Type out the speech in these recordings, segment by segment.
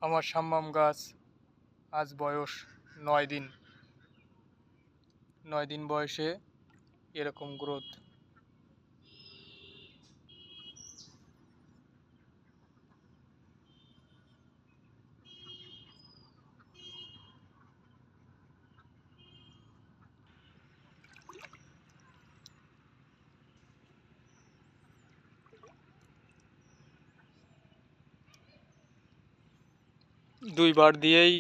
আমার সাম্মাম গাছ আজ বয়স 9 দিন। 9 দিন বয়সে এরকম গ্রোথ। দুইবার দিয়েই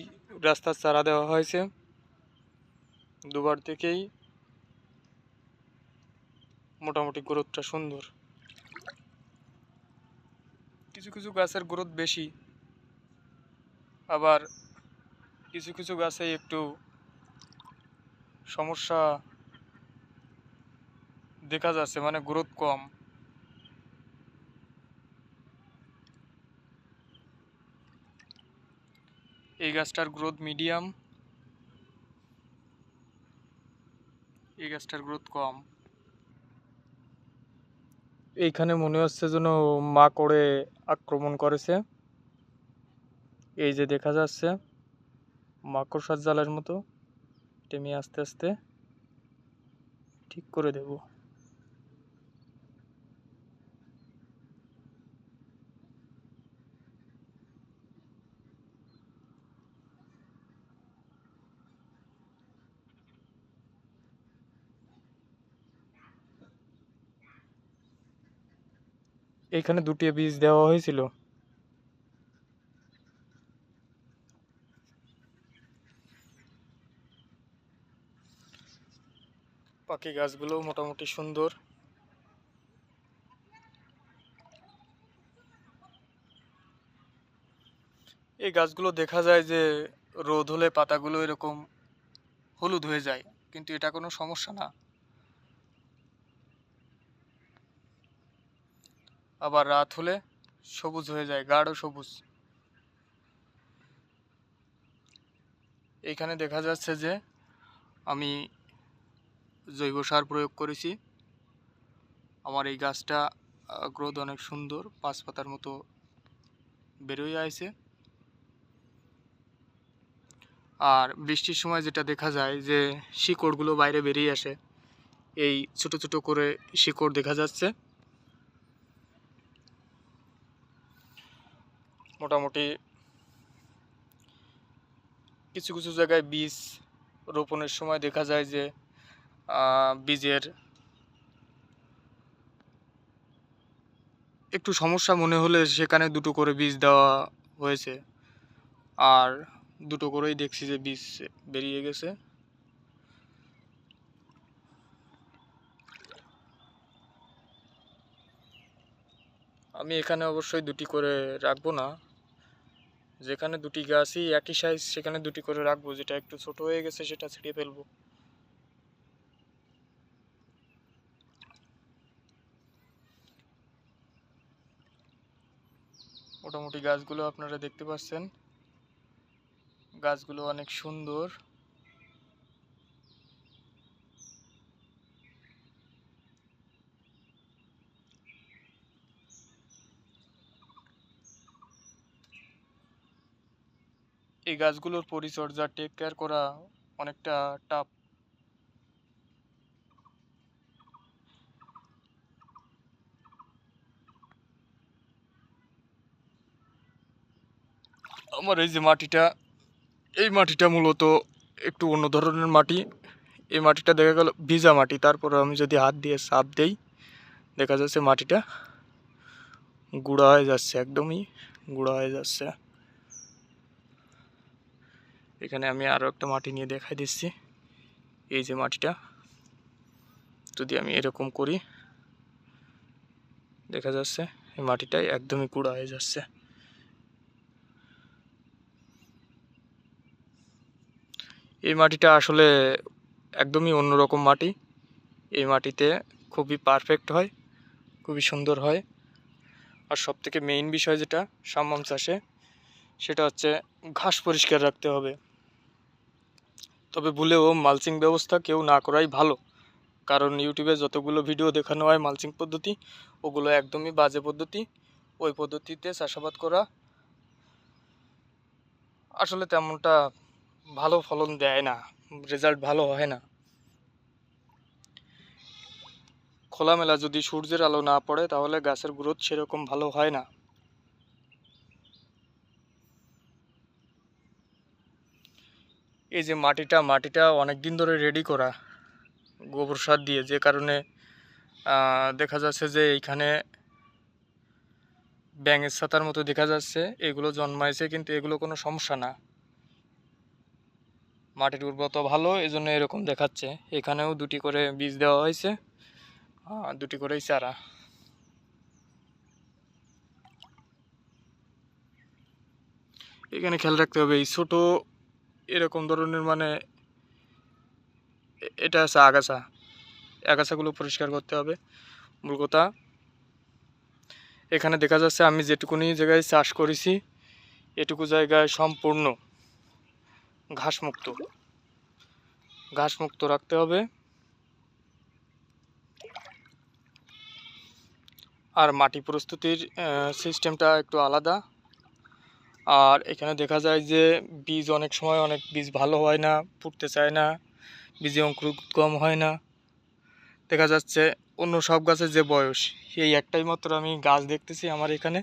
রাস্তার চারা দেওয়া হয়েছে, দুবার থেকেই মোটামুটি গ্রোথটা সুন্দর। কিছু কিছু গাছের গ্রোথ বেশি, আবার কিছু কিছু গাছে একটু সমস্যা দেখা যাচ্ছে, মানে গ্রোথ কম। এই গাছটার গ্রোথ মিডিয়াম, এই গাছটার গ্রোথ কম। এইখানে মনে হচ্ছে যেন মাকড়ে আক্রমণ করেছে। এই যে দেখা যাচ্ছে মাকড়সার জালের মতো। এটা আমি আস্তে আস্তে ঠিক করে দেব। এখানে 2টি বীজ দেওয়া হয়েছিল। বাকি গাছগুলো মোটামুটি সুন্দর। এই গাছগুলো দেখা যায় যে রোদ হলে পাতাগুলো এরকম হলুদ হয়ে যায়, কিন্তু এটা কোনো সমস্যা না। আবার রাত হলে সবুজ হয়ে যায়, গাঢ় সবুজ। এইখানে দেখা যাচ্ছে যে আমি জৈব সার প্রয়োগ করেছি। আমার এই গাছটা গ্রোথ অনেক সুন্দর, 5 পাতার মতো বেরোয় আছে। আর বৃষ্টির সময় যেটা দেখা যায় যে শিকড়গুলো বাইরে বেরিয়ে আসে, এই ছোট ছোট করে শিকড় দেখা যাচ্ছে। মোটামুটি কিছু কিছু জায়গায় বীজ রোপণের সময় দেখা যায় যে বীজের একটু সমস্যা মনে হলে সেখানে 2টো করে বীজ দেওয়া হয়েছে, আর 2টো করেই দেখছি যে বীজ বেরিয়ে গেছে। আমি এখানে অবশ্যই 2টি করে রাখবো না, যেখানে 2টি গাছই একই সাইজ সেখানে 2টি করে রাখবো। যেটা একটু ছোট হয়ে গেছে সেটা ছিঁড়ে ফেলবো। মোটামুটি গাছগুলো আপনারা দেখতে পাচ্ছেন, গাছগুলো অনেক সুন্দর। এই গাছগুলোর পরিচর্যা, টেক কেয়ার করা অনেকটা টাফ। আমার এই যে মাটিটা, এই মাটিটা মূলত একটু অন্য ধরনের মাটি। এই মাটিটা দেখা গেল ভিজা মাটি, তারপরে আমি যদি হাত দিয়ে চাপ দেই দেখা যাচ্ছে মাটিটা গুঁড়া হয়ে যাচ্ছে, একদমই গুঁড়া হয়ে যাচ্ছে। এখানে আমি আরও একটা মাটি নিয়ে দেখাই দিচ্ছি। এই যে মাটিটা যদি আমি এরকম করি দেখা যাচ্ছে এই মাটিটাই একদমই গুঁড়া হয়ে যাচ্ছে। এই মাটিটা আসলে একদমই অন্যরকম মাটি। এই মাটিতে খুবই পারফেক্ট হয়, খুবই সুন্দর হয়। আর সবথেকে মেইন বিষয় যেটা সাম্মাম চাষে, সেটা হচ্ছে ঘাস পরিষ্কার রাখতে হবে। তবে ভুলেও মালচিং ব্যবস্থা কেউ না করাই ভালো, কারণ ইউটিউবে যতগুলো ভিডিও দেখানো হয় মালচিং পদ্ধতি, ওগুলো একদমই বাজে পদ্ধতি। ওই পদ্ধতিতে চাষাবাদ করা আসলে তেমনটা ভালো ফলন দেয় না, রেজাল্ট ভালো হয় না। খোলামেলা যদি সূর্যের আলো না পড়ে তাহলে গাছের গ্রোথ সেরকম ভালো হয় না। এই যে মাটিটা অনেক দিন ধরে রেডি করা গোবর সার দিয়ে, যে কারণে দেখা যাচ্ছে যে এইখানে ব্যাঙের ছাতার মতো দেখা যাচ্ছে, এগুলো জন্মাইছে, কিন্তু এগুলো কোনো সমস্যা না। মাটির উর্বরতা ভালো, এজন্য এরকম দেখাচ্ছে। এখানেও 2টি করে বীজ দেওয়া হয়েছে, 2টি করেই চারা। এখানে খেয়াল রাখতে হবে এই ছোট এরকম ধরনের মানে এটা আছে আগাছাগুলো পরিষ্কার করতে হবে। মূল কথা, এখানে দেখা যাচ্ছে আমি যেটুকুনি জায়গায় চাষ করেছি এটুকু জায়গায় সম্পূর্ণ ঘাসমুক্ত রাখতে হবে। আর মাটি প্রস্তুতির সিস্টেমটা একটু আলাদা। আর এখানে দেখা যায় যে বীজ অনেক সময় অনেক বীজ ভালো হয় না, ফুটতে চায় না, বীজে অঙ্কুরোদ্গম হয় না। দেখা যাচ্ছে অন্য সব গাছের যে বয়স, এই একটাই মাত্র আমি গাছ দেখতেছি আমার এখানে,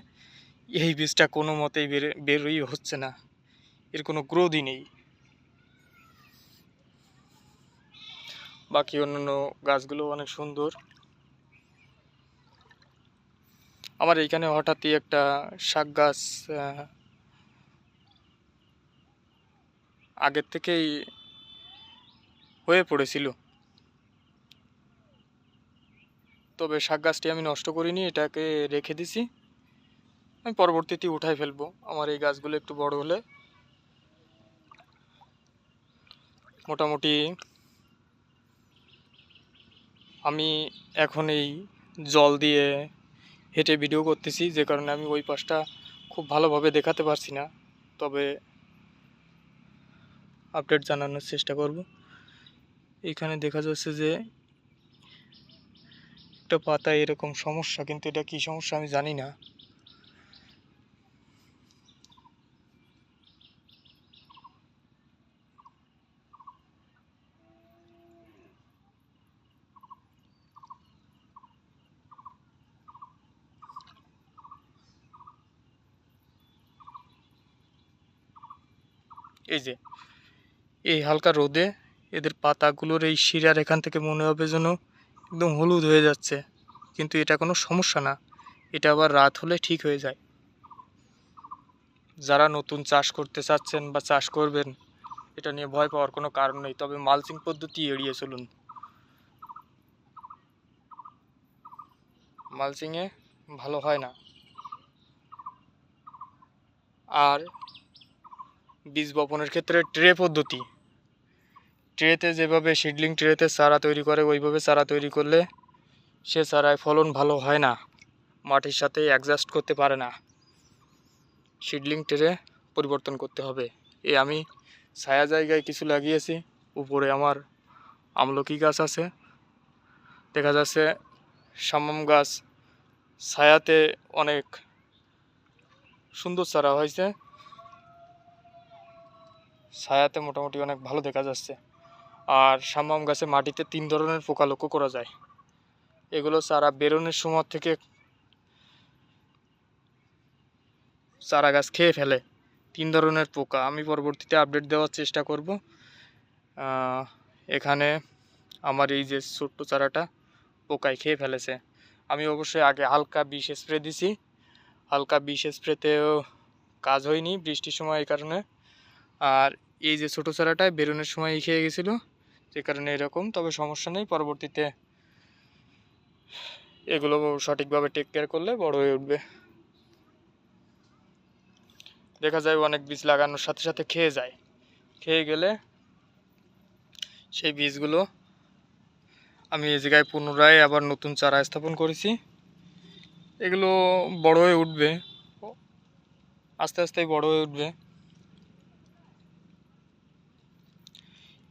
এই বীজটা কোনো মতেই বেরোই হচ্ছে না, এর কোনো গ্রোথই নেই। বাকি অন্যান্য গাছগুলো অনেক সুন্দর। আমার এইখানে হঠাৎই একটা শাক গাছ আগের থেকেই হয়ে পড়েছিল, তবে শাক গাছটি আমি নষ্ট করিনি, এটাকে রেখে দিছি। আমি পরবর্তীতে উঠাই ফেলবো আমার এই গাছগুলো একটু বড় হলে। মোটামুটি আমি এখন এই জল দিয়ে হেঁটে ভিডিও করতেছি, যে কারণে আমি ওই পাশটা খুব ভালোভাবে দেখাতে পারছি না, তবে আপডেট জানানোর চেষ্টা করব। এখানে দেখা যাচ্ছে যে একটা পাতায় এরকম সমস্যা, কিন্তু এটা কি সমস্যা আমি জানি না। এই যে এই হালকা রোদে এদের পাতাগুলোর এই শিরার এখান থেকে মনে হবে যেন একদম হলুদ হয়ে যাচ্ছে, কিন্তু এটা কোনো সমস্যা না, এটা আবার রাত হলে ঠিক হয়ে যায়। যারা নতুন চাষ করতে চাচ্ছেন বা চাষ করবেন, এটা নিয়ে ভয় পাওয়ার কোনো কারণ নেই, তবে মালচিং পদ্ধতি এড়িয়ে চলুন। মালচিংয়ে ভালো হয় না। আর বীজ বপনের ক্ষেত্রে ট্রেতে যেভাবে সিডলিং ট্রেতে চারা তৈরি করে ওইভাবে চারা তৈরি করলে সে চারায় ফলন ভালো হয় না, মাটির সাথে অ্যাডজাস্ট করতে পারে না। সিডলিং ট্রে পরিবর্তন করতে হবে। আমি ছায়া জায়গায় কিছু লাগিয়েছি, উপরে আমার আমলকি গাছ আছে, দেখা যাচ্ছে শামাম গাছ ছায়াতে অনেক সুন্দর চারা হয়েছে, ছায়াতে মোটামুটি অনেক ভালো দেখা যাচ্ছে। আর শামাম গাছে মাটিতে 3 ধরনের পোকা লক্ষ্য করা যায়, এগুলো চারা বেরোনোর সময় থেকে চারা গাছ খেয়ে ফেলে। 3 ধরনের পোকা, আমি পরবর্তীতে আপডেট দেওয়ার চেষ্টা করব। এখানে আমার এই যে ছোট্ট চারাটা পোকায় খেয়ে ফেলেছে। আমি অবশ্যই আগে হালকা বিষ স্প্রে দিছি, হালকা বিষ স্প্রেতেও কাজ হয়নি বৃষ্টির সময়, এই কারণে। আর এই যে ছোটো চারাটায় বেরোনোর সময় খেয়ে গেছিলো, যে কারণে এরকম। তবে সমস্যা নেই, পরবর্তীতে এগুলো সঠিকভাবে টেক কেয়ার করলে বড় হয়ে উঠবে। দেখা যায় অনেক বীজ লাগানোর সাথে সাথে খেয়ে গেলে সেই বীজগুলো আমি এই জায়গায় পুনরায় আবার নতুন চারা স্থাপন করেছি। এগুলো বড় হয়ে উঠবে, আস্তে আস্তে বড় হয়ে উঠবে।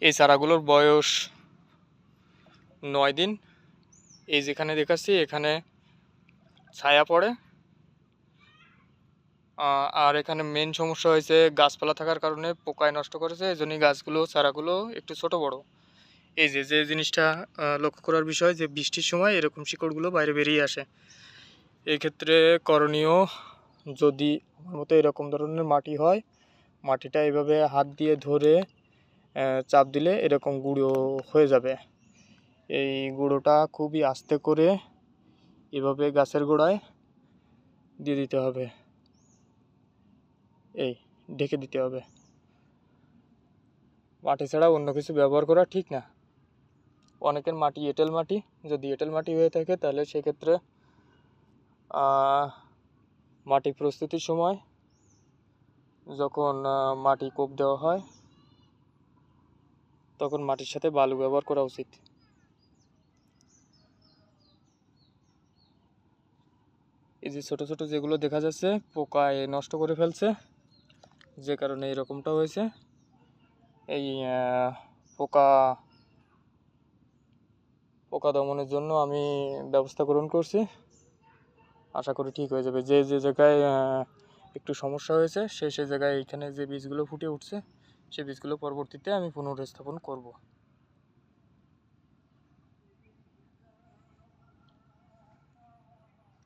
এই চারাগুলোর বয়স 9 দিন। এই যেখানে দেখাচ্ছি এখানে ছায়া পড়ে, আর এখানে মেন সমস্যা হয়েছে গাছপালা থাকার কারণে পোকায় নষ্ট করেছে, এই জন্যই গাছগুলো চারাগুলো একটু ছোট বড়। এই যে যে জিনিসটা লক্ষ্য করার বিষয় যে বৃষ্টির সময় এরকম শিকড়গুলো বাইরে বেরিয়ে আসে। এই ক্ষেত্রে করণীয়, যদি আমার মতো এরকম ধরনের মাটি হয়, মাটিটা এভাবে হাত দিয়ে ধরে চাপ দিলে এরকম গুঁড়ো হয়ে যাবে। এই গুঁড়োটা খুবই আস্তে করে এভাবে গাছের গোড়ায় দিয়ে দিতে হবে, এই ঢেকে দিতে হবে। মাটি ছাড়া অন্য কিছু ব্যবহার করা ঠিক না। অনেকের মাটি এঁটেল মাটি, যদি এঁটেল মাটি হয়ে থাকে তাহলে সেক্ষেত্রে মাটি প্রস্তুতির সময় যখন মাটি কোপ দেওয়া হয় তখন মাটির সাথে বালু ব্যবহার করা উচিত। এই যে ছোট ছোট যেগুলো দেখা যাচ্ছে পোকায় নষ্ট করে ফেলছে, যে কারণে এরকমটা হয়েছে। এই পোকা পোকা দমনের জন্য আমি ব্যবস্থা গ্রহণ করছি, আশা করি ঠিক হয়ে যাবে। যে যে জায়গায় একটু সমস্যা হয়েছে সেই জায়গায় এইখানে যে বীজগুলো ফুটে উঠছে সেই বীজগুলো পরবর্তীতে আমি পুনরুত্থাপন করব।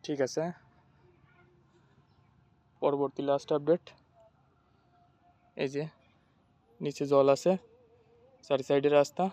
ঠিক আছে, পরবর্তী লাস্ট আপডেট। এই যে নিচে জল আছে, চারি সাইডে রাস্তা,